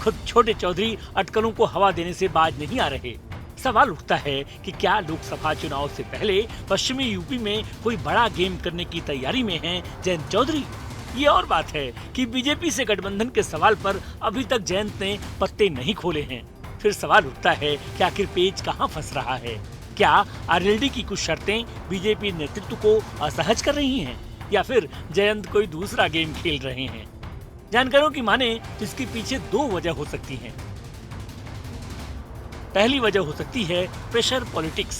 खुद छोटे चौधरी अटकलों को हवा देने से बाज नहीं आ रहे। सवाल उठता है कि क्या लोकसभा चुनाव से पहले पश्चिमी यूपी में कोई बड़ा गेम करने की तैयारी में हैं जयंत चौधरी। ये और बात है कि बीजेपी से गठबंधन के सवाल पर अभी तक जयंत ने पत्ते नहीं खोले हैं। फिर सवाल उठता है कि आखिर पेच कहां फंस रहा है। क्या आरएलडी की कुछ शर्तें बीजेपी नेतृत्व को असहज कर रही हैं या फिर जयंत कोई दूसरा गेम खेल रहे हैं। जानकारों की माने तो इसके पीछे दो वजह हो सकती हैं। पहली वजह हो सकती है प्रेशर पॉलिटिक्स,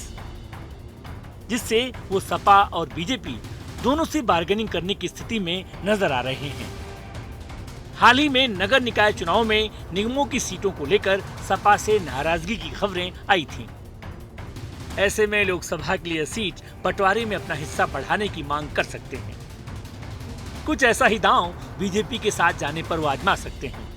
जिससे वो सपा और बीजेपी दोनों से बार्गेनिंग करने की स्थिति में नजर आ रहे हैं। हाल ही में नगर निकाय चुनाव में निगमों की सीटों को लेकर सपा से नाराजगी की खबरें आई थीं। ऐसे में लोकसभा के लिए सीट बंटवारे में अपना हिस्सा बढ़ाने की मांग कर सकते हैं। कुछ ऐसा ही दांव बीजेपी के साथ जाने पर वो आजमा सकते हैं।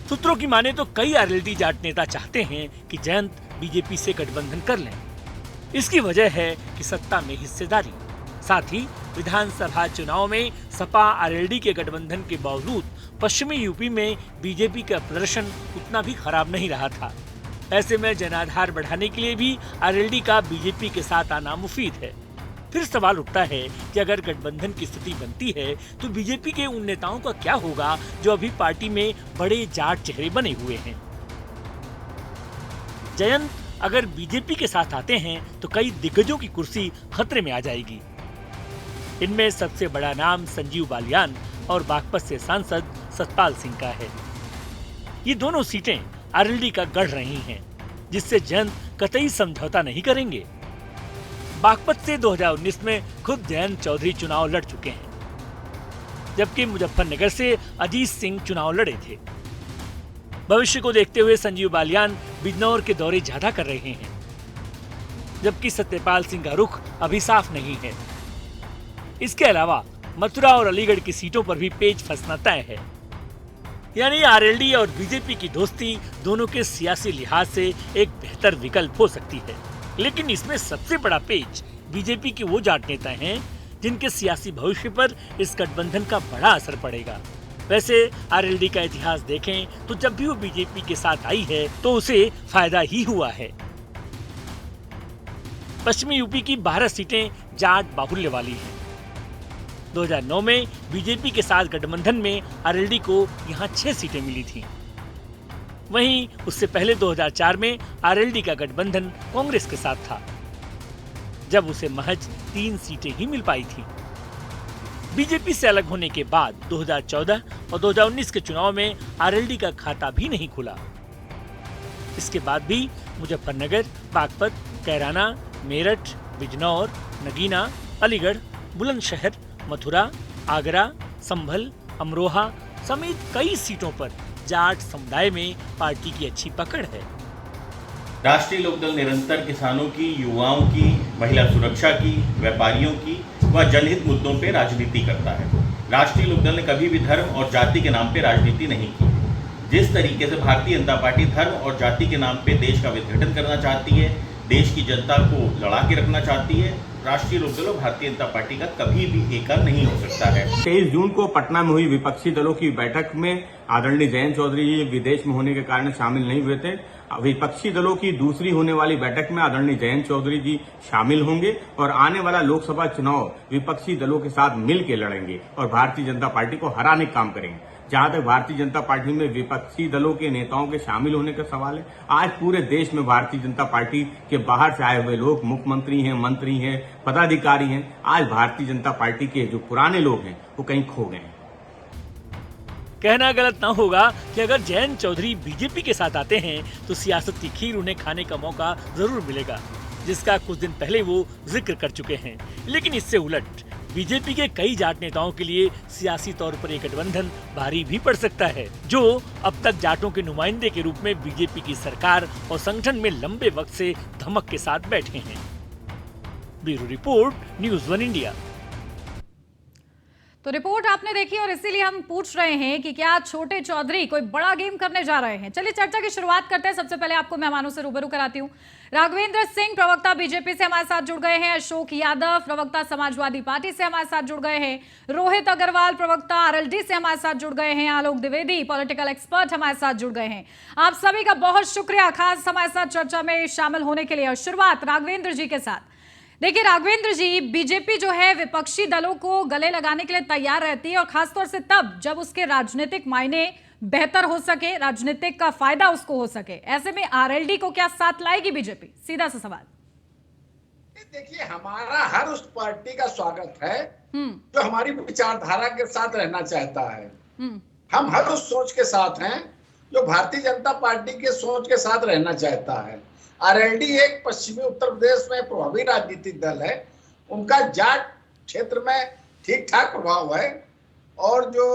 सूत्रों की माने तो कई आरएलडी जाट नेता चाहते हैं कि जयंत बीजेपी से गठबंधन कर लें। इसकी वजह है कि सत्ता में हिस्सेदारी, साथ ही विधानसभा चुनाव में सपा आरएलडी के गठबंधन के बावजूद पश्चिमी यूपी में बीजेपी का प्रदर्शन उतना भी खराब नहीं रहा था। ऐसे में जनाधार बढ़ाने के लिए भी आरएलडी का बीजेपी के साथ आना मुफीद है। फिर सवाल उठता है कि अगर गठबंधन की स्थिति बनती है तो बीजेपी के उन नेताओं का क्या होगा जो अभी पार्टी में बड़े जाट चेहरे बने हुए हैं। जयंत अगर बीजेपी के साथ आते हैं तो कई दिग्गजों की कुर्सी खतरे में आ जाएगी। इनमें सबसे बड़ा नाम संजीव बालियान और बागपत से सांसद सतपाल सिंह का है। ये दोनों सीटें आरएलडी का गढ़ रही हैं, जिससे जयंत कतई समझौता नहीं करेंगे। बागपत से 2019 में खुद जयंत चौधरी चुनाव लड़ चुके हैं, जबकि मुजफ्फरनगर से अजीत सिंह चुनाव लड़े थे। भविष्य को देखते हुए संजीव बालियान बिजनौर के दौरे ज्यादा कर रहे हैं, जबकि सत्यपाल सिंह का रुख अभी साफ नहीं है। इसके अलावा मथुरा और अलीगढ़ की सीटों पर भी पेच फंसना तय है। यानी आरएलडी और बीजेपी की दोस्ती दोनों के सियासी लिहाज से एक बेहतर विकल्प हो सकती है। लेकिन इसमें सबसे बड़ा पेच बीजेपी के वो जाट नेता हैं जिनके सियासी भविष्य पर इस गठबंधन का बड़ा असर पड़ेगा। वैसे आरएलडी का इतिहास देखें तो जब भी वो बीजेपी के साथ आई है तो उसे फायदा ही हुआ है। पश्चिमी यूपी की 12 सीटें जाट बाहुल्य वाली हैं। 2009 में बीजेपी के साथ गठबंधन में आरएलडी को यहाँ 6 सीटें मिली थीं। वहीं उससे पहले 2004 में आरएलडी का गठबंधन कांग्रेस के साथ था, जब उसे महज 3 सीटें ही मिल पाई थीं। बीजेपी से अलग होने के बाद 2014 और 2019 के चुनाव में आरएलडी का खाता भी नहीं खुला। इसके बाद भी मुजफ्फरनगर, बागपत, कैराना, मेरठ, बिजनौर, नगीना, अलीगढ़, बुलंदशहर, मथुरा, आगरा, संभल, अमरोहा समेत कई सीटों पर जाट समुदाय में पार्टी की अच्छी पकड़ है। राष्ट्रीय लोकदल निरंतर किसानों की, युवाओं की, महिला सुरक्षा की, व्यापारियों की व जनहित मुद्दों पर राजनीति करता है। राष्ट्रीय लोकदल ने कभी भी धर्म और जाति के नाम पर राजनीति नहीं की। जिस तरीके से भारतीय जनता पार्टी धर्म और जाति के नाम पे देश का विघटन करना चाहती है, देश की जनता को लड़ा के रखना चाहती है, राष्ट्रीय लोकदल और भारतीय जनता पार्टी का कभी भी एका नहीं हो सकता है। 23 जून को पटना में हुई विपक्षी दलों की बैठक में आदरणीय जयंत चौधरी जी विदेश में होने के कारण शामिल नहीं हुए थे। विपक्षी दलों की दूसरी होने वाली बैठक में आदरणीय जयंत चौधरी जी शामिल होंगे और आने वाला लोकसभा चुनाव विपक्षी दलों के साथ मिल के लड़ेंगे और भारतीय जनता पार्टी को हराने का काम करेंगे। जहां तक भारतीय जनता पार्टी में विपक्षी दलों के नेताओं के शामिल होने का सवाल है, आज पूरे देश में भारतीय जनता पार्टी के बाहर से आए हुए लोग मुख्यमंत्री हैं, मंत्री हैं, पदाधिकारी हैं, आज भारतीय जनता पार्टी के जो पुराने लोग हैं वो कहीं खो गए हैं। कहना गलत ना होगा कि अगर जयंत चौधरी बीजेपी के साथ आते हैं तो सियासत की खीर उन्हें खाने का मौका जरूर मिलेगा, जिसका कुछ दिन पहले वो जिक्र कर चुके हैं। लेकिन इससे उलट बीजेपी के कई जाट नेताओं के लिए सियासी तौर पर एक गठबंधन भारी भी पड़ सकता है, जो अब तक जाटों के नुमाइंदे के रूप में बीजेपी की सरकार और संगठन में लंबे वक्त से धमक के साथ बैठे हैं। Bureau report, news 1 India. तो रिपोर्ट आपने देखी और इसीलिए हम पूछ रहे हैं कि क्या छोटे चौधरी कोई बड़ा गेम करने जा रहे हैं। चलिए चर्चा की शुरुआत करते हैं। सबसे पहले आपको मेहमानों से रूबरू कराती हूँ। राघवेंद्र सिंह प्रवक्ता बीजेपी से हमारे साथ जुड़ गए हैं। अशोक यादव प्रवक्ता समाजवादी पार्टी से हमारे साथ जुड़ गए हैं। रोहित अग्रवाल प्रवक्ता आरएलडी से हमारे साथ जुड़ गए हैं। आलोक द्विवेदी पॉलिटिकल एक्सपर्ट हमारे साथ जुड़ गए हैं। आप सभी का बहुत शुक्रिया खास हमारे साथ चर्चा में शामिल होने के लिए। और शुरुआत राघवेंद्र जी के साथ। देखिए राघवेंद्र जी, बीजेपी जो है विपक्षी दलों को गले लगाने के लिए तैयार रहती है और खासतौर से तब जब उसके राजनीतिक मायने बेहतर हो सके, राजनीतिक का फायदा उसको हो सके। ऐसे में आरएलडी को क्या साथ लाएगी बीजेपी? सीधा सा सवाल। देखिए, हमारा हर उस पार्टी का स्वागत है जो हमारी विचारधारा के साथ रहना चाहता है। हम हर उस सोच के साथ हैं जो भारतीय जनता पार्टी के सोच के साथ रहना चाहता है। आरएलडी एक पश्चिमी उत्तर प्रदेश में प्रभावी राजनीतिक दल है। उनका जाट क्षेत्र में ठीक ठाक प्रभाव है और जो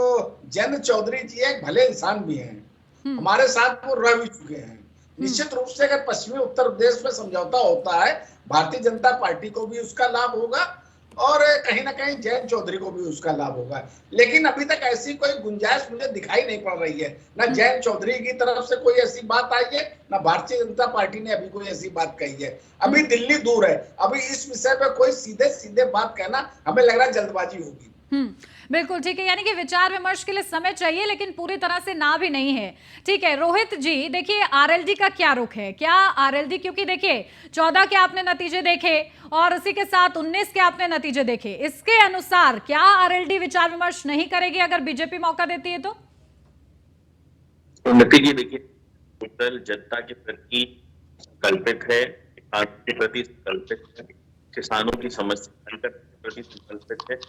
जयंत चौधरी जी एक भले इंसान भी हैं, हमारे साथ वो रह भी चुके हैं। निश्चित रूप से अगर पश्चिमी उत्तर प्रदेश में समझौता होता है, भारतीय जनता पार्टी को भी उसका लाभ होगा और कहीं ना कहीं जयंत चौधरी को भी उसका लाभ होगा। लेकिन अभी तक ऐसी कोई गुंजाइश मुझे दिखाई नहीं पड़ रही है। ना जयंत चौधरी की तरफ से कोई ऐसी बात आई है, ना भारतीय जनता पार्टी ने अभी कोई ऐसी बात कही है। अभी दिल्ली दूर है। अभी इस विषय पे कोई सीधे सीधे बात कहना हमें लग रहा है जल्दबाजी होगी। बिल्कुल ठीक है, यानी कि विचार विमर्श के लिए समय चाहिए लेकिन पूरी तरह से ना भी नहीं है। ठीक है रोहित जी, देखिए आरएलडी का क्या रुख है? क्या आरएलडी, क्योंकि देखिए 14 के आपने नतीजे देखे और उसी के साथ 19 के आपने नतीजे देखे, इसके अनुसार क्या आरएलडी विचार विमर्श नहीं करेगी अगर बीजेपी मौका देती है तो नतीजे देखिए, दल जनता के प्रति संकल्पित है, किसान के प्रति संकल्पित है, किसानों की समस्या के प्रति संकल्पित है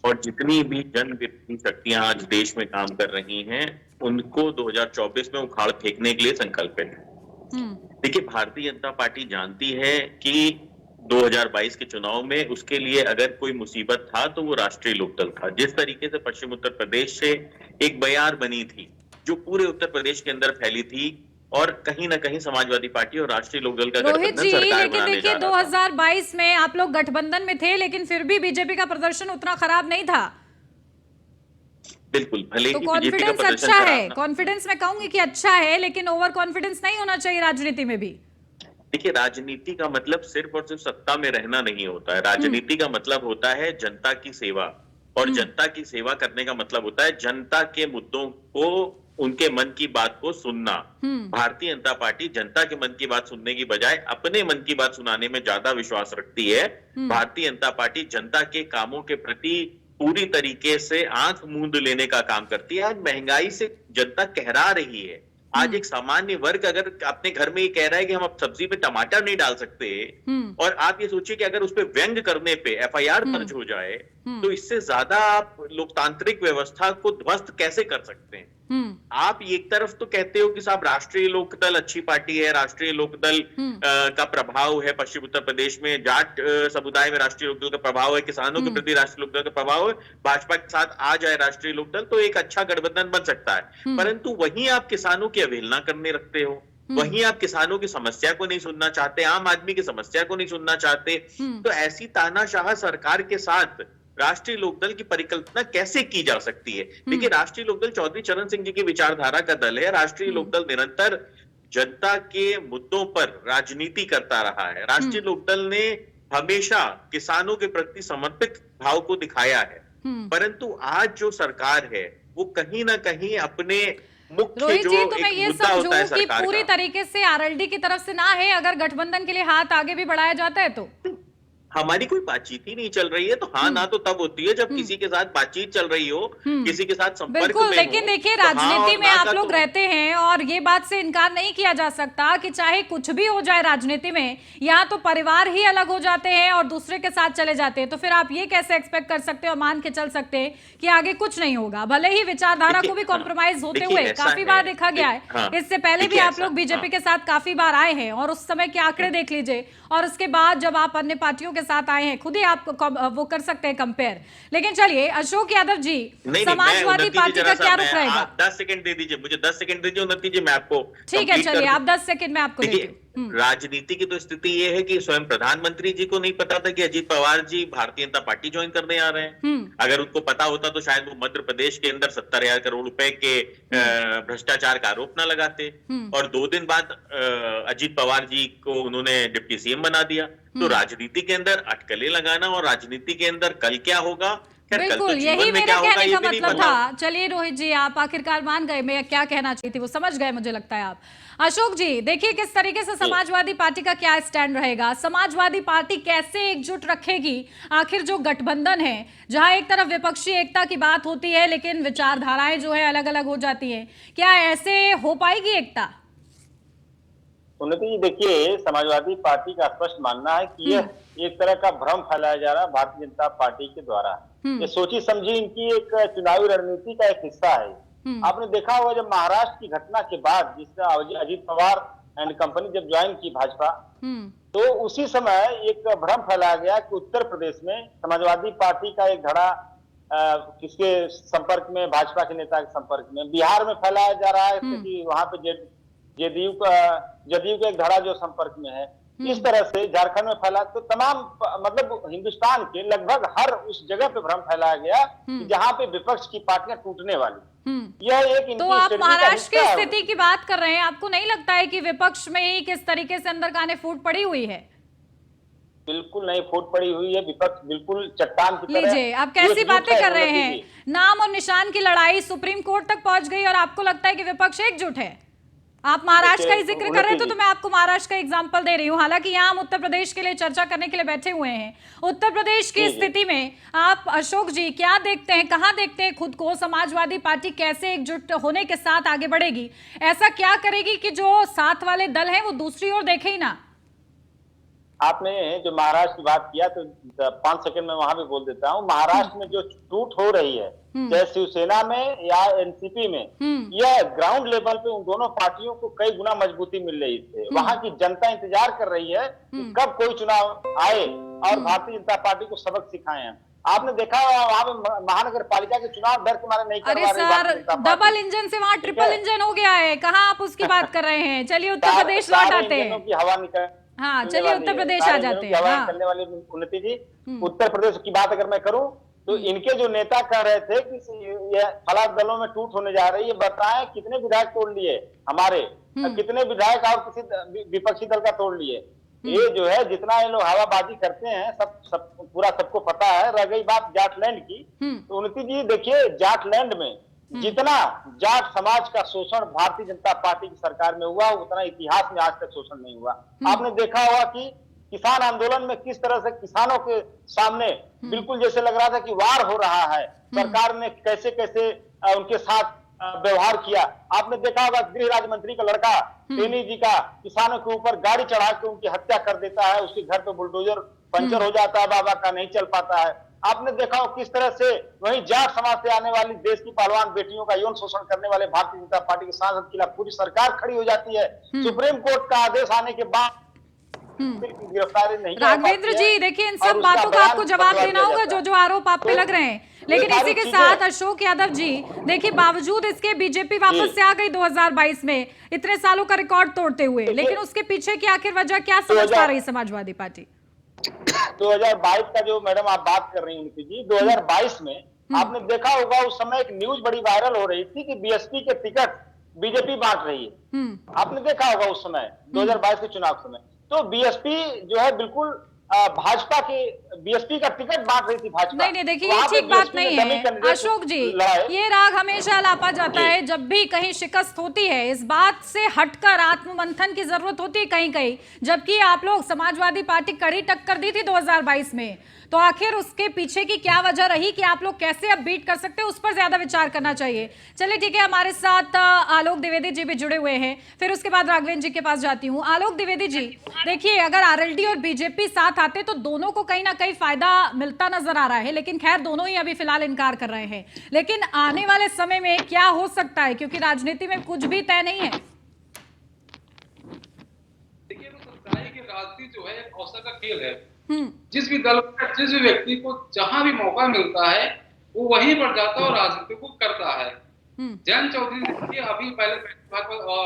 और जितनी भी जन विरोधी शक्तियां आज देश में काम कर रही हैं उनको 2024 में उखाड़ फेंकने के लिए संकल्पित है। देखिए भारतीय जनता पार्टी जानती है कि 2022 के चुनाव में उसके लिए अगर कोई मुसीबत था तो वो राष्ट्रीय लोकदल था। जिस तरीके से पश्चिम उत्तर प्रदेश से एक बयार बनी थी जो पूरे उत्तर प्रदेश के अंदर फैली थी और कहीं ना कहीं समाजवादी पार्टी और राष्ट्रीय लोकदल का रोहित जी, लेकिन देखिए 2022 में आप लोग गठबंधन में थे लेकिन फिर भी बीजेपी का प्रदर्शन उतना खराब नहीं था। बिल्कुल, भले तो ही कॉन्फिडेंस अच्छा है, कॉन्फिडेंस मैं कहूंगी कि अच्छा है, लेकिन ओवर कॉन्फिडेंस नहीं होना चाहिए राजनीति में भी। देखिए राजनीति का मतलब सिर्फ और सिर्फ सत्ता में रहना नहीं होता है। राजनीति का मतलब होता है जनता की सेवा और जनता की सेवा करने का मतलब होता है जनता के मुद्दों को, उनके मन की बात को सुनना। भारतीय जनता पार्टी जनता के मन की बात सुनने की बजाय अपने मन की बात सुनाने में ज्यादा विश्वास रखती है। भारतीय जनता पार्टी जनता के कामों के प्रति पूरी तरीके से आंख मूंद लेने का काम करती है। आज महंगाई से जनता कहरा रही है। आज एक सामान्य वर्ग अगर अपने घर में ये कह रहा है कि हम अब सब्जी पे टमाटर नहीं डाल सकते और आप ये सोचिए कि अगर उस पे व्यंग करने पे एफआईआर दर्ज हो जाए तो इससे ज्यादा आप लोकतांत्रिक व्यवस्था को ध्वस्त कैसे कर सकते हैं? आप एक तरफ तो कहते हो कि साहब राष्ट्रीय लोकदल अच्छी पार्टी है, राष्ट्रीय लोकदल का प्रभाव है पश्चिम उत्तर प्रदेश में, जाट समुदाय में राष्ट्रीय लोकदल का प्रभाव है, किसानों के प्रति राष्ट्रीय लोकदल का प्रभाव है, भाजपा के साथ आ जाए राष्ट्रीय लोकदल तो एक अच्छा गठबंधन बन सकता है। परंतु वहीं आप किसानों की अवहेलना करने रखते हो, वहीं आप किसानों की समस्या को नहीं सुनना चाहते, आम आदमी की समस्या को नहीं सुनना चाहते। तो ऐसी तानाशाह सरकार के साथ राष्ट्रीय लोकदल की परिकल्पना कैसे की जा सकती है? देखिए राष्ट्रीय लोकदल चौधरी चरण सिंह जी की विचारधारा का दल है। राष्ट्रीय लोकदल निरंतर जनता के मुद्दों पर राजनीति करता रहा है। राष्ट्रीय लोकदल ने हमेशा किसानों के प्रति समर्पित भाव को दिखाया है। परंतु आज जो सरकार है वो कहीं ना कहीं अपने मुख्य जो एक मुद्दा होता है सरकार पूरी तरीके से आरएलडी की तरफ से ना है, अगर गठबंधन के लिए हाथ आगे भी बढ़ाया जाता है तो हमारी कोई बातचीत ही नहीं चल रही है। तो हाँ ना तो तब होती है जब किसी के साथ बातचीत चल रही हो, किसी के साथ संपर्क में बिल्कुल, लेकिन देखिए राजनीति में आप लोग रहते हैं और ये बात से इनकार नहीं किया जा सकता कि चाहे कुछ भी हो जाए राजनीति में, यहाँ तो परिवार ही अलग हो जाते हैं और दूसरे के साथ चले जाते हैं। तो फिर आप ये कैसे एक्सपेक्ट कर सकते हो, मान के चल सकते हैं कि आगे कुछ नहीं होगा? भले ही विचारधारा को भी कॉम्प्रोमाइज होते हुए काफी बार देखा गया है। इससे पहले भी आप लोग बीजेपी के साथ काफी बार आए हैं और उस समय के आंकड़े देख लीजिए और उसके बाद जब आप अन्य पार्टियों के साथ आए हैं, खुद ही आप वो कर सकते हैं कंपेयर। लेकिन चलिए अशोक यादव जी, नहीं, समाजवादी पार्टी का क्या रुख रहेगा? 10 सेकंड दे दीजिए मुझे, 10 सेकंड दीजिए उन्नति जी, मैं आपको ठीक है, चलिए आप 10 सेकंड में आपको देती हूँ। राजनीति की तो स्थिति ये है कि स्वयं प्रधानमंत्री जी को नहीं पता था कि अजीत पवार जी भारतीय जनता पार्टी ज्वाइन करने आ रहे हैं। अगर उनको पता होता तो शायद वो मध्य प्रदेश के अंदर 70,000 करोड़ रुपए के भ्रष्टाचार का आरोप न लगाते, और 2 दिन बाद अजीत पवार जी को उन्होंने डिप्टी सीएम बना दिया। तो राजनीति के अंदर अटकलें लगाना और राजनीति के अंदर कल क्या होगा, बिल्कुल यही मेरे कहने का मतलब था। चलिए रोहित जी, आप आखिरकार मान गए, मैं क्या कहना चाहती थी वो समझ गए मुझे लगता है आप। अशोक जी देखिए किस तरीके से समाजवादी पार्टी का क्या स्टैंड रहेगा, समाजवादी पार्टी कैसे एकजुट रखेगी? आखिर जो गठबंधन है, जहां एक तरफ विपक्षी एकता की बात होती है लेकिन विचारधाराएं जो है अलग अलग हो जाती है, क्या ऐसे हो पाएगी एकता? उन्नति जी देखिए, समाजवादी पार्टी का स्पष्ट मानना है कि यह एक तरह का भ्रम फैलाया जा रहा है भारतीय जनता पार्टी के द्वारा। ये सोची समझी इनकी एक चुनावी रणनीति का एक हिस्सा है। आपने देखा होगा जब महाराष्ट्र की घटना के बाद जिसका अजीत पवार एंड कंपनी जब ज्वाइन की भाजपा, तो उसी समय एक भ्रम फैलाया गया कि उत्तर प्रदेश में समाजवादी पार्टी का एक धड़ा किसके संपर्क में, भाजपा के नेता के संपर्क में, बिहार में फैलाया जा रहा है कि वहां पे जदयू का एक धड़ा जो संपर्क में है, इस तरह से झारखंड में फैला। तो तमाम मतलब हिंदुस्तान के लगभग हर उस जगह पे भ्रम फैलाया गया कि जहां पे विपक्ष की पार्टियां टूटने वाली। यह एक तो आप महाराष्ट्र की स्थिति की बात कर रहे हैं, आपको नहीं लगता है कि विपक्ष में ही किस तरीके से अंदर काने फूट पड़ी हुई है? बिल्कुल नहीं फूट पड़ी हुई है, विपक्ष बिल्कुल चट्टान की तरह। लीजिए आप कैसी बातें कर रहे हैं, नाम और निशान की लड़ाई सुप्रीम कोर्ट तक पहुंच गई और आपको लगता है कि विपक्ष एकजुट है? आप महाराष्ट्र का ही जिक्र कर रहे थे तो मैं आपको महाराष्ट्र का एग्जांपल दे रही हूं। हालांकि यहाँ हम उत्तर प्रदेश के लिए चर्चा करने के लिए बैठे हुए हैं। उत्तर प्रदेश की स्थिति में आप अशोक जी क्या देखते हैं, कहाँ देखते हैं खुद को? समाजवादी पार्टी कैसे एकजुट होने के साथ आगे बढ़ेगी? ऐसा क्या करेगी कि जो साथ वाले दल हैं वो दूसरी ओर देखे ही ना? आपने जो महाराष्ट्र की बात किया तो 5 सेकंड में वहां भी बोल देता हूँ। महाराष्ट्र में जो टूट हो रही है, चाहे शिवसेना में या एनसीपी में, यह ग्राउंड लेवल पे उन दोनों पार्टियों को कई गुना मजबूती मिल रही है। वहां की जनता इंतजार कर रही है कि कब कोई चुनाव आए और भारतीय जनता पार्टी को सबक सिखाए। आपने देखा वहां पे महानगर पालिका के चुनाव डर के मारे नहीं करवा रही। अरे सर, डबल इंजन से वहां ट्रिपल इंजन हो गया है, कहाँ आप उसकी बात कर रहे हैं? चलिए उत्तर प्रदेश लौट आते हैं। हवा निकल, हाँ चलिए उत्तर प्रदेश आ जाते हैं। हाँ। करने वाली उन्नति जी, उत्तर प्रदेश की बात अगर मैं करूं तो इनके जो नेता कह रहे थे कि ये फलां दलों में टूट होने जा रही है, बताएं कितने विधायक तोड़ लिए हमारे, कितने विधायक और किसी विपक्षी दल का तोड़ लिए। ये जो है जितना ये लोग हवाबाजी करते हैं सब पूरा सबको पता है। रह गई बात जाटलैंड की, तो उन्नति जी देखिए जाटलैंड में जितना जाट समाज का शोषण भारतीय जनता पार्टी की सरकार में हुआ उतना इतिहास में आज तक शोषण नहीं हुआ। आपने देखा होगा कि किसान आंदोलन में किस तरह से किसानों के सामने बिल्कुल जैसे लग रहा था कि वार हो रहा है, सरकार ने कैसे कैसे उनके साथ व्यवहार किया। आपने देखा होगा गृह राज्य मंत्री का लड़का टेनी जी का किसानों के ऊपर गाड़ी चढ़ा के उनकी हत्या कर देता है, उसके घर पे बुलडोजर पंचर हो जाता है, बाबा का नहीं चल पाता है। आपने देखा हो किस तरह से वहीं जाट समाज से आने वाली देश की पहलवान बेटियों का यौन शोषण करने वाले भारतीय जनता पार्टी के सांसद के खिलाफ पूरी सरकार खड़ी हो जाती है। सुप्रीम कोर्ट का आदेश आने के बाद गिरफ्तारी नहीं। राघवेंद्र जी देखिए इन सब बातों का आपको जवाब देना होगा जो आरोप आप पे लग रहे हैं। लेकिन इसी के साथ अशोक यादव जी देखिए बावजूद इसके बीजेपी वापस से आ गई 2022 में इतने सालों का रिकॉर्ड तोड़ते हुए, लेकिन उसके पीछे की आखिर वजह क्या समझ पा रही समाजवादी पार्टी? 2022 का जो मैडम आप बात कर रही हैं जी, 2022 में आपने देखा होगा उस समय एक न्यूज बड़ी वायरल हो रही थी कि बीएसपी के टिकट बीजेपी बांट रही है। आपने देखा होगा उस समय 2022 के चुनाव समय, तो बीएसपी जो है बिल्कुल भाजपा के बीएसपी का टिकट बांट रही थी भाजपा। नहीं देखिए ये ठीक बात नहीं है अशोक जी, ये राग हमेशा लापा जाता है जब भी कहीं शिकस्त होती है। इस बात से हटकर आत्ममंथन की जरूरत होती है कहीं कहीं, जबकि आप लोग समाजवादी पार्टी कड़ी टक्कर दी थी 2022 में, तो आखिर उसके पीछे की क्या वजह रही कि आप लोग कैसे अब बीट कर सकते हैं, उस पर ज्यादा विचार करना चाहिए। चलिए ठीक है, हमारे साथ आलोक द्विवेदी जी भी जुड़े हुए हैं, फिर उसके बाद राघवेंद्र जी के पास जाती हूँ। आलोक द्विवेदी जी देखिए अगर आरएलडी और बीजेपी साथ आते तो दोनों को कहीं ना कहीं फायदा मिलता नजर आ रहा है, लेकिन खैर दोनों ही अभी फिलहाल इनकार कर रहे हैं। लेकिन आने वाले समय में क्या हो सकता है, क्योंकि राजनीति में कुछ भी तय नहीं है। देखिए तो सच्चाई की राजनीति जो है अवसर का खेल है। जिस भी दल का, जिस भी व्यक्ति को जहां भी मौका मिलता है वो वहीं पर जाता है और राजनीति को करता है। जयंत चौधरी देखिए अभी पहले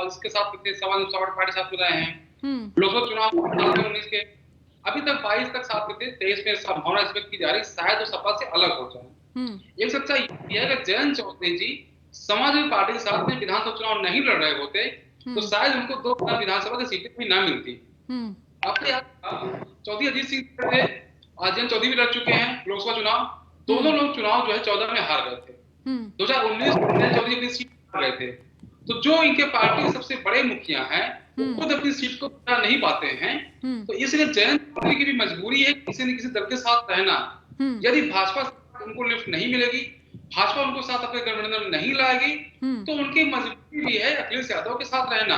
इसके साथ कितने समाजवादी पार्टी साथ में रहे हैं, लोकसभा चुनाव 2019 के अभी तक 22 तक साथ में थे, 23 में संभावना एक्सपेक्ट की जा रही शायद वो सपा से अलग हो जाए। एक सच्चाई यह है कि जयंत चौधरी जी समाजवादी पार्टी के साथ में विधानसभा चुनाव नहीं लड़ रहे होते तो शायद उनको 2 विधानसभा की सीटें भी ना मिलती। आपको याद चौधरी अजीत सिंह थे, आज जयंत चौधरी भी लड़ चुके हैं लोकसभा चुनाव, दोनों लोग चुनाव जो है 14 में हार गए थे। 2019 में चौधरी अपनी सीट हार गए थे। तो जो इनके पार्टी के सबसे बड़े मुखिया हैं वो खुद अपनी सीट को बचा नहीं पाते हैं, तो इसलिए जयंत चौधरी की भी मजबूरी है किसी न किसी दल के साथ रहना। यदि भाजपा उनको लिफ्ट नहीं मिलेगी, भाजपा उनको साथ अपने गठबंधन में नहीं लाएगी, तो उनकी मजबूरी भी है अखिलेश यादव के साथ रहना।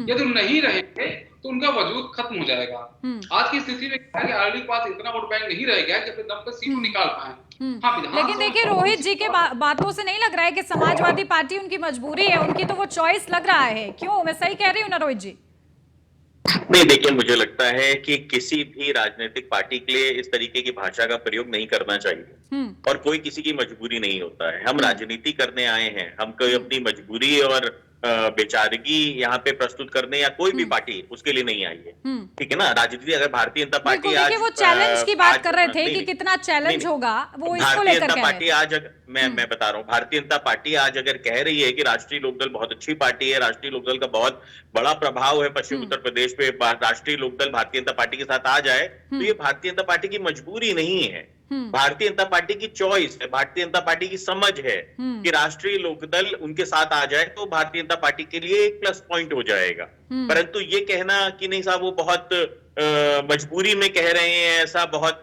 यदि नहीं रहेंगे तो उनका वजूद खत्म हो जाएगा। आज की स्थिति में क्या है कि आरएलडी के पास इतना वोट बैंक नहीं रह गया कि अपने दम पर सीट निकाल पाए। लेकिन देखिए रोहित जी के बातों से नहीं लग रहा है कि समाजवादी पार्टी उनकी मजबूरी है, उनकी तो वो चॉइस लग रहा है। क्यों, मैं सही कह रही हूँ ना रोहित जी? नहीं, देखिए मुझे लगता है कि किसी भी राजनीतिक पार्टी के लिए इस तरीके की भाषा का प्रयोग नहीं करना चाहिए और कोई किसी की मजबूरी नहीं होता है। हम राजनीति करने आए हैं, हम कोई अपनी मजबूरी और बेचारगी यहाँ पे प्रस्तुत करने या कोई भी पार्टी उसके लिए नहीं आई है, ठीक है ना। राजनीति अगर भारतीय जनता पार्टी आज वो चैलेंज की बात कर रहे थे कि कितना चैलेंज होगा, वो इसको लेकर भारतीय जनता पार्टी आज मैं बता रहा हूँ, भारतीय जनता पार्टी आज अगर कह रही है कि राष्ट्रीय लोकदल बहुत अच्छी पार्टी है, राष्ट्रीय लोकदल का बहुत बड़ा प्रभाव है पश्चिम उत्तर प्रदेश पे, राष्ट्रीय लोकदल भारतीय जनता पार्टी के साथ आ जाए, तो ये भारतीय जनता पार्टी की मजबूरी नहीं है, भारतीय जनता पार्टी की चॉइस है, भारतीय जनता पार्टी की समझ है कि राष्ट्रीय लोकदल उनके साथ आ जाए तो भारतीय जनता पार्टी के लिए एक प्लस पॉइंट हो जाएगा। परंतु ये कहना कि नहीं साहब वो बहुत मजबूरी में कह रहे हैं, ऐसा बहुत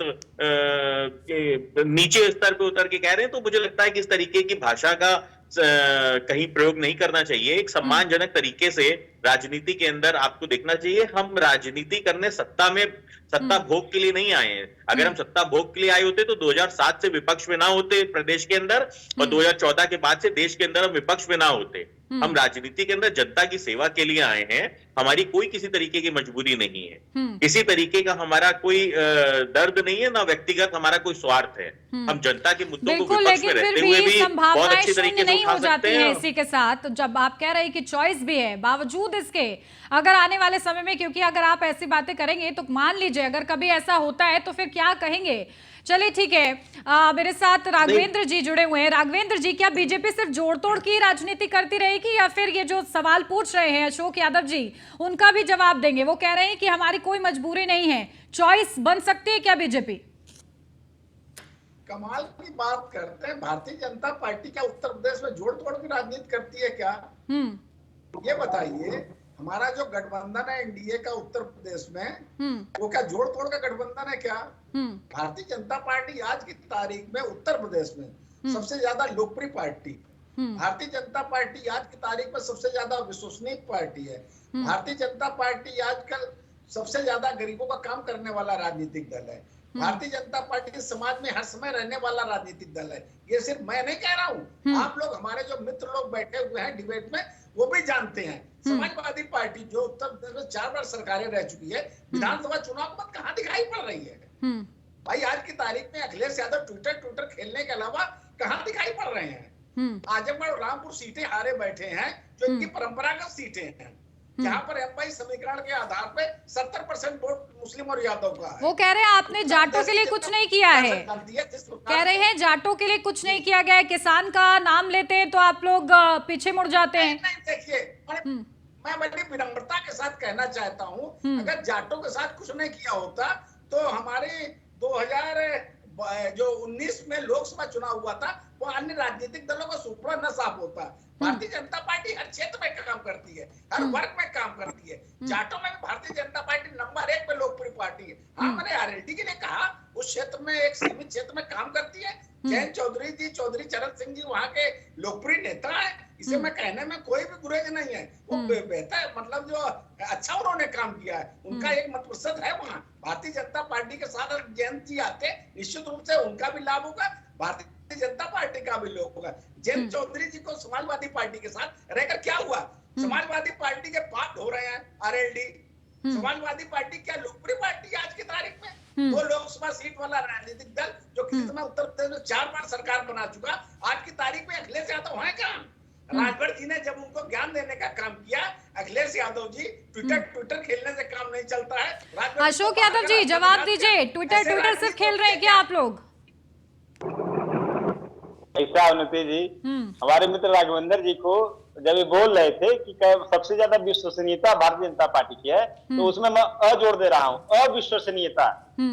नीचे स्तर पे उतर के कह रहे हैं, तो मुझे लगता है कि इस तरीके की भाषा का कहीं प्रयोग नहीं करना चाहिए। एक सम्मानजनक तरीके से राजनीति के अंदर आपको देखना चाहिए। हम राजनीति करने सत्ता भोग के लिए नहीं आए हैं। अगर हम सत्ता भोग के लिए आए होते तो 2007 से विपक्ष में ना होते प्रदेश के अंदर, और 2014 के बाद से देश के अंदर हम विपक्ष में ना होते। हम राजनीति के अंदर जनता की सेवा के लिए आए हैं। हमारी कोई किसी तरीके की मजबूरी नहीं है, किसी तरीके का हमारा कोई दर्द नहीं है, ना व्यक्तिगत हमारा कोई स्वार्थ है। हम जनता के मुद्दों को विपक्ष में रहते हुए भी बहुत अच्छी तरीके से उठा सकते हैं। इसी के साथ जब आप कह रहे हैं कि चॉइस भी है, बावजूद इसके अगर आने वाले समय में, क्योंकि अगर आप ऐसी बातें करेंगे तो मान लीजिए अगर कभी ऐसा होता है तो फिर क्या कहेंगे? चलिए ठीक है, मेरे साथ राघवेंद्र जी जुड़े हुए हैं। राघवेंद्र जी, क्या बीजेपी सिर्फ जोड़ तोड़ की राजनीति करती रहेगी या फिर ये जो सवाल पूछ रहे हैं अशोक यादव जी उनका भी जवाब देंगे? वो कह रहे हैं कि हमारी कोई मजबूरी नहीं है, चॉइस बन सकती है क्या बीजेपी? कमाल की बात करते हैं। भारतीय जनता पार्टी क्या उत्तर प्रदेश में जोड़ तोड़ की राजनीति करती है क्या? ये बताइए, हमारा जो गठबंधन है एनडीए का उत्तर प्रदेश में, वो क्या जोड़ तोड़ का गठबंधन है क्या? भारतीय जनता पार्टी आज की तारीख में उत्तर प्रदेश में सबसे ज्यादा लोकप्रिय पार्टी, भारतीय जनता पार्टी आज की तारीख में सबसे ज्यादा विश्वसनीय पार्टी है। भारतीय जनता पार्टी आजकल सबसे ज्यादा गरीबों का काम करने वाला राजनीतिक दल है। भारतीय जनता पार्टी समाज में हर समय रहने वाला राजनीतिक दल है। ये सिर्फ मैं नहीं कह रहा हूँ, आप लोग, हमारे जो मित्र लोग बैठे हुए हैं डिबेट में, वो भी जानते हैं। समाजवादी पार्टी जो उत्तर प्रदेश में 4 बार सरकारें रह चुकी है, विधानसभा चुनाव के बाद कहाँ दिखाई पड़ रही है? भाई आज की तारीख में अखिलेश यादव ट्विटर खेलने के अलावा कहाँ दिखाई पड़ रहे हैं? आजमगढ़ और रामपुर सीटें हारे बैठे हैं जो इनकी परंपरागत सीटें हैं, जहाँ पर एमवाई समीकरण के आधार पे 70% वोट मुस्लिम और यादव का है। वो कह रहे हैं आपने जाटों के लिए कुछ नहीं किया है, कह रहे हैं जाटों के लिए कुछ नहीं किया गया है, किसान का नाम लेते हैं तो आप लोग पीछे मुड़ जाते हैं। देखिए, मैं बड़ी विनम्रता के साथ कहना चाहता हूँ, अगर जाटों के साथ कुछ नहीं किया होता तो हमारे 2019 में लोकसभा चुनाव हुआ था, वो अन्य राजनीतिक दलों का सुपड़ा न साफ होता। भारतीय जनता पार्टी हर क्षेत्र में काम करती है, हर वर्ग में काम करती है। जाटों में भी भारतीय जनता पार्टी नंबर 1 पे लोकप्रिय पार्टी है। हाँ, मैंने आरएलडी के लिए कहा, उस क्षेत्र में एक सीमित क्षेत्र में काम करती है। जयंत चौधरी जी, चौधरी चरण सिंह जी वहाँ के लोकप्रिय नेता है, इसे मैं कहने में कोई भी गुरेज नहीं है। वो बेहतर, मतलब जो अच्छा उन्होंने काम किया है, उनका एक मत प्रतिशत है वहाँ। भारतीय जनता पार्टी के साथ जयंत जी आते, निश्चित रूप से उनका भी लाभ होगा, भारतीय जनता पार्टी का भी लाभ होगा। जयंत चौधरी जी को समाजवादी पार्टी के साथ रहकर क्या हुआ? समाजवादी पार्टी के पाप हो रहे हैं आरएलडी, समाजवादी पार्टी क्या लोकप्रिय पार्टी है आज की तारीख में? 2 लोकसभा सीट वाला राजनीतिक दल जो कि इस समय उत्तर प्रदेश में 4 बार सरकार बना चुका, आज की तारीख में अखिलेश यादव है कहाँ? राजभर जी ने जब उनको ज्ञान देने का काम किया, अखिलेश यादव जी ट्विटर खेलने से काम नहीं चलता है। अशोक यादव जी जवाब दीजिए, ट्विटर सिर्फ खेल रहे हैं क्या आप लोग? ऐसा उन्नति जी, हमारे मित्र राघवेंद्र जी को जब ये बोल रहे थे कि सबसे ज्यादा विश्वसनीयता भारतीय जनता पार्टी की है, तो उसमें मैं जोड़ दे रहा हूँ, अविश्वसनीयता।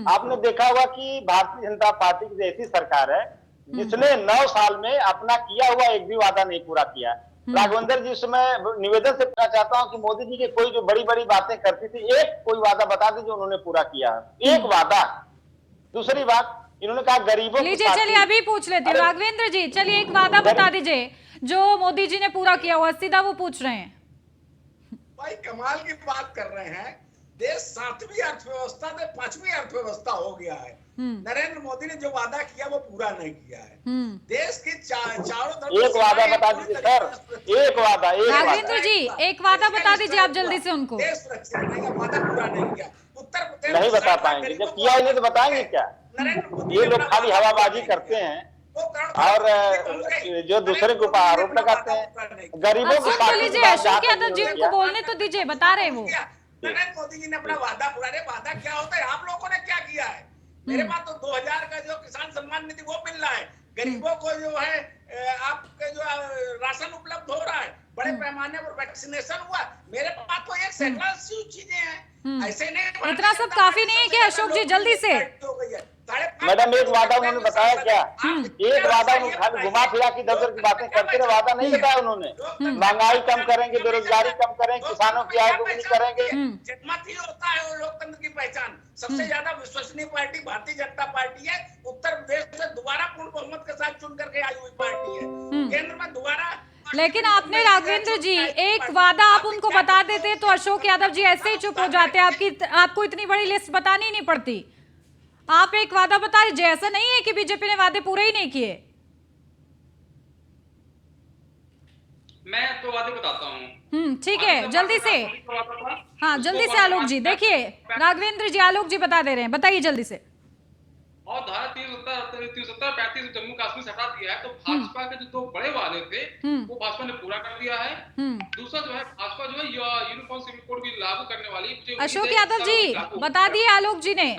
आपने देखा होगा कि भारतीय जनता पार्टी की जैसी सरकार है जिसने 9 साल में अपना किया हुआ एक भी वादा नहीं पूरा किया। राघवेंद्र जी से मैं निवेदन से पूछना चाहता हूँ कि मोदी जी के कोई जो बड़ी बड़ी बातें करती थी, एक कोई वादा बता दीजिए उन्होंने पूरा किया, एक वादा। दूसरी बात, इन्होंने कहा गरीबों की लीजिए, चलिए अभी पूछ लेते हैं राघवेंद्र जी, चलिए एक वादा बता दीजिए जो मोदी जी ने पूरा किया हुआ, सीधा वो पूछ रहे हैं। भाई कमाल की बात कर रहे हैं, देश 7वीं अर्थव्यवस्था से 5वीं अर्थव्यवस्था हो गया है। नरेंद्र मोदी ने जो वादा किया वो पूरा नहीं किया है। देश की चारों तरफ एक वादा बता दीजिए सर, एक वादा। राघवेंद्र जी एक वादा बता दीजिए आप जल्दी से उनको। देश सुरक्षा का वादा पूरा नहीं किया। उत्तर प्रदेश नहीं बता पाएंगे, जब किया ही नहीं तो बताएंगे क्या? ये लोग खाली हवाबाजी करते हैं और जो दूसरे के ऊपर आरोप लगाते हैं। गरीबों को सुन तो लीजिए, अशोक यादव जी उनको बोलने तो दीजिए, बता रहे वो। नरेंद्र मोदी जी ने अपना वादा पूरा, वादा क्या होता है? आप लोगों ने क्या किया है? मेरे पास तो 2000 का जो किसान सम्मान निधि वो मिल रहा है, गरीबों को जो है आपके जो राशन उपलब्ध हो रहा है, बड़े पैमाने पर वैक्सीनेशन हुआ। मेरे पास तो एक सैकड़ों चीजें हैं, ऐसे नहीं। इतना सब काफी नहीं है क्या अशोक जी? जल्दी से मैडम, एक वादा उन्होंने बताया क्या? एक वादा उन्होंने खाली घुमा फिरा की इधर की बातें करते रहे, वादा नहीं बताया उन्होंने। महंगाई कम करेंगे, बेरोजगारी कम करेंगे, किसानों की आय दोगुनी करेंगे। जनमत ही होता है वो लोकतंत्र की पहचान। सबसे ज्यादा विश्वसनीय पार्टी भारतीय जनता पार्टी है। उत्तर प्रदेश से दोबारा पूर्ण बहुमत के साथ चुन करके आई हुई पार्टी है। केंद्र में दोबारा। लेकिन आपने राघवेंद्र जी एक वादा आप उनको बता देते तो अशोक यादव जी ऐसे ही चुप हो जाते, आपको इतनी बड़ी लिस्ट बतानी ही नहीं पड़ती। आप एक वादा बता दीजिए, ऐसा नहीं है कि बीजेपी ने वादे पूरे ही नहीं किए। मैं तो वादे बताता हूँ। ठीक है, जल्दी से। हाँ जल्दी से आलोक जी, देखिए राघवेंद्र जी, आलोक जी बता दे रहे हैं, बताइए जल्दी से। और धारा 370-35 जम्मू कश्मीर से हटा दिया है, तो भाजपा के जो 2 बड़े वादे थे वो भाजपा ने पूरा कर दिया है। दूसरा जो है भाजपा जो है यूनिफॉर्म सिविल कोड भी लागू करने वाली। अशोक यादव जी बता दिए आलोक जी ने।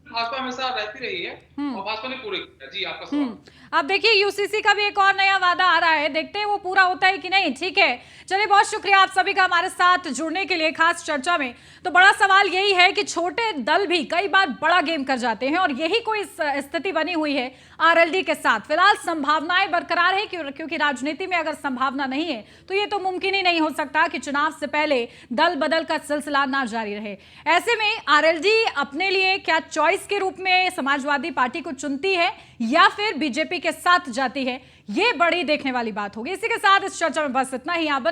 भाजपा हमेशा रहती रही है और भाजपा ने पूरे किया। जी आपका सवाल। अब देखिए यूसीसी का भी एक और नया वादा आ रहा है, देखते हैं वो पूरा होता है कि नहीं। ठीक है, चलिए बहुत शुक्रिया आप सभी का हमारे साथ जुड़ने के लिए खास चर्चा में। तो बड़ा सवाल यही है कि छोटे दल भी कई बार बड़ा गेम कर जाते हैं और यही कोई स्थिति बनी हुई है आरएलडी के साथ। फिलहाल संभावनाएं बरकरार है क्योंकि राजनीति में अगर संभावना नहीं है तो ये तो मुमकिन ही नहीं हो सकता कि चुनाव से पहले दल बदल का सिलसिला ना जारी रहे। ऐसे में आरएलडी अपने लिए क्या चॉइस के रूप में समाजवादी पार्टी को चुनती है या फिर बीजेपी के साथ जाती है, ये बड़ी देखने वाली बात होगी। इसी के साथ इस चर्चा में बस इतना ही। आप